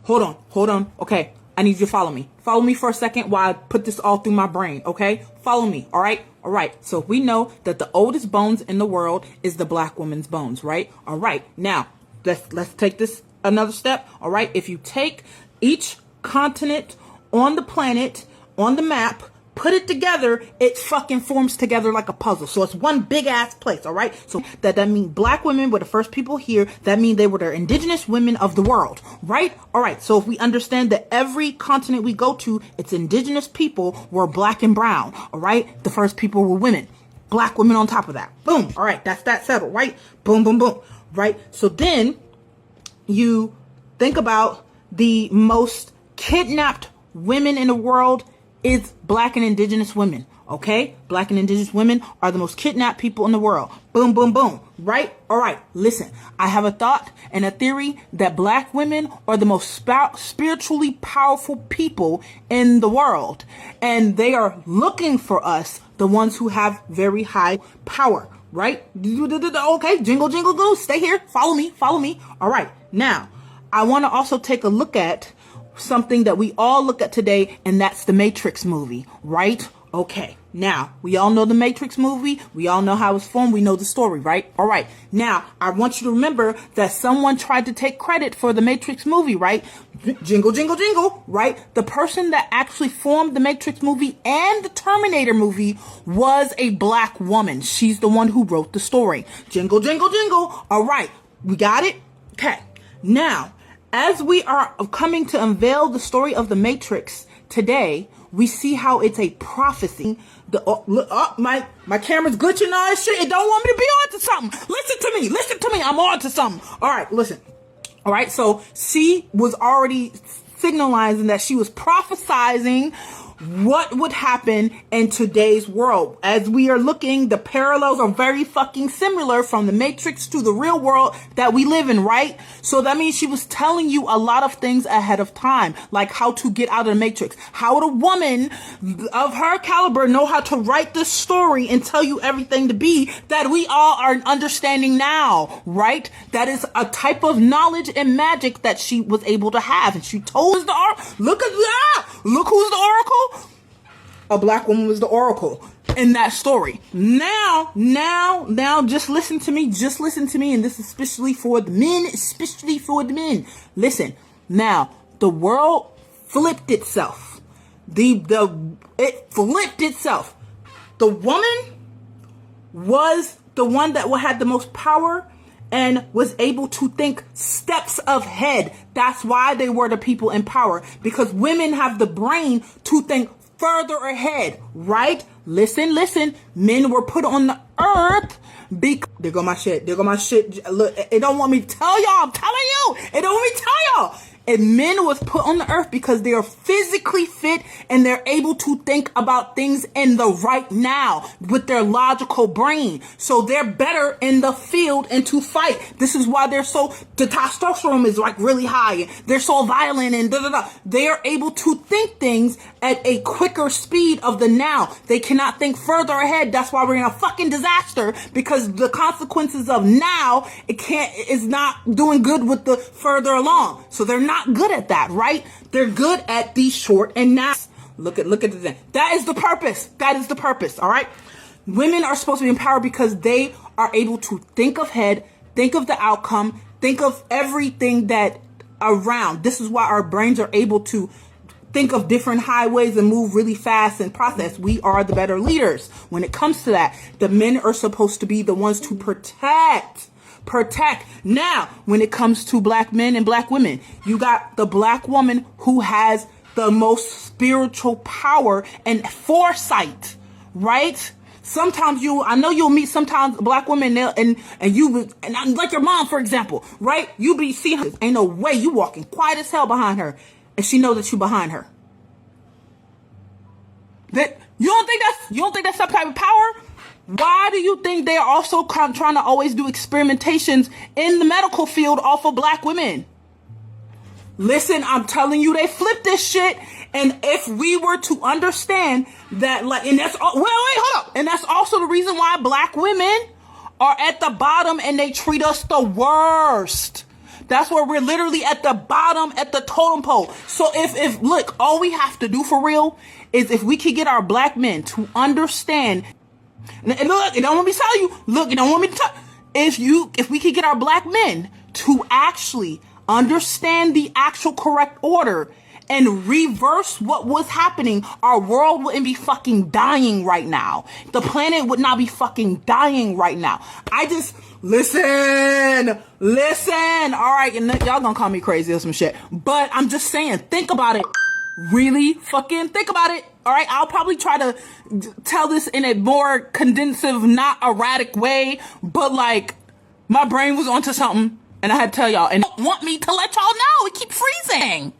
hold on. Okay, I need you to follow me. Follow me for a second while I put this all through my brain, okay? Follow me, all right? All right, so we know that the oldest bones in the world is the black woman's bones, right? All right, now, let's take this another step, all right? If you take each continent on the planet, on the map, put it together, it fucking forms together like a puzzle. So it's one big ass place, all right? So that means black women were the first people here. That means they were the indigenous women of the world, right? All right, so if we understand that every continent we go to, its indigenous people were black and brown, all right? The first people were women. Black women on top of that. Boom. All right, that's that settled, right? Boom, boom, boom, right? So then you think about the most kidnapped women in the world is black and indigenous women, okay? Black and indigenous women are the most kidnapped people in the world. Boom, boom, boom, right? All right, listen, I have a thought and a theory that black women are the most spiritually powerful people in the world. And they are looking for us, the ones who have very high power, right? Okay, jingle, jingle, go, stay here, follow me. All right, now, I want to also take a look at something that we all look at today, and that's the Matrix movie, right? Okay, now, we all know the Matrix movie. We all know how it's formed. We know the story, right? All right, now, I want you to remember that someone tried to take credit for the Matrix movie, right? Jingle, jingle, jingle, right? The person that actually formed the Matrix movie and the Terminator movie was a black woman. She's the one who wrote the story. Jingle, jingle, jingle. All right, we got it? Okay, now, as we are coming to unveil the story of the Matrix today, we see how it's a prophecy. My camera's glitching and all that shit. It don't want me to be on to something. Listen to me. I'm on to something. All right, listen. All right, so she was already signalizing that she was prophesizing what would happen in today's world. As we are looking, the parallels are very fucking similar from the Matrix to the real world that we live in, right? So that means she was telling you a lot of things ahead of time, like how to get out of the Matrix. How would a woman of her caliber know how to write this story and tell you everything to be that we all are understanding now, right? That is a type of knowledge and magic that she was able to have. And she told us look who's the oracle. A black woman was the oracle in that story. Now, just listen to me, and this is especially for the men, Listen, now, the world flipped itself. It flipped itself. The woman was the one that had the most power and was able to think steps ahead. That's why they were the people in power, because women have the brain to think further ahead, right? Listen. Men were put on the earth because... There go my shit. Look, it don't want me to tell y'all. I'm telling you. It don't want me to tell y'all. And men was put on the earth because they are physically fit and they're able to think about things in the right now with their logical brain. So they're better in the field and to fight. This is why the testosterone is like really high. They're so violent and They are able to think things at a quicker speed of the now. They cannot think further ahead. That's why we're in a fucking disaster, because the consequences of now, is not doing good with the further along. So they're not good at that, right? They're good at the short and now. Look at the thing. That is the purpose. All right. Women are supposed to be empowered because they are able to think ahead, think of the outcome, think of everything that around. This is why our brains are able to think of different highways and move really fast and process. We are the better leaders when it comes to that. The men are supposed to be the ones to protect. Now, when it comes to black men and black women, you got the black woman who has the most spiritual power and foresight, right? Sometimes I know you'll meet sometimes black women and like your mom, for example, right? You be seeing her, ain't no way you walking quiet as hell behind her, and she know that you behind her. That you don't think that's some type of power? Why do you think they're also trying to always do experimentations in the medical field off of black women? Listen, I'm telling you, they flipped this shit. And if we were to understand that, and that's, hold up. And that's also the reason why black women are at the bottom and they treat us the worst. That's where we're literally at the bottom, at the totem pole. So if look, all we have to do for real is if we could get our black men to understand, and look, you don't want me to tell you, look, you don't want me to tell, if we could get our black men to actually understand the actual correct order and reverse what was happening, our world wouldn't be fucking dying right now. The planet would not be fucking dying right now. I just, listen. All right, and y'all gonna call me crazy or some shit, but I'm just saying, think about it. Really fucking think about it. All right, I'll probably try to tell this in a more condensive, not erratic way, but like, my brain was onto something and I had to tell y'all, and want me to let y'all know it keep freezing.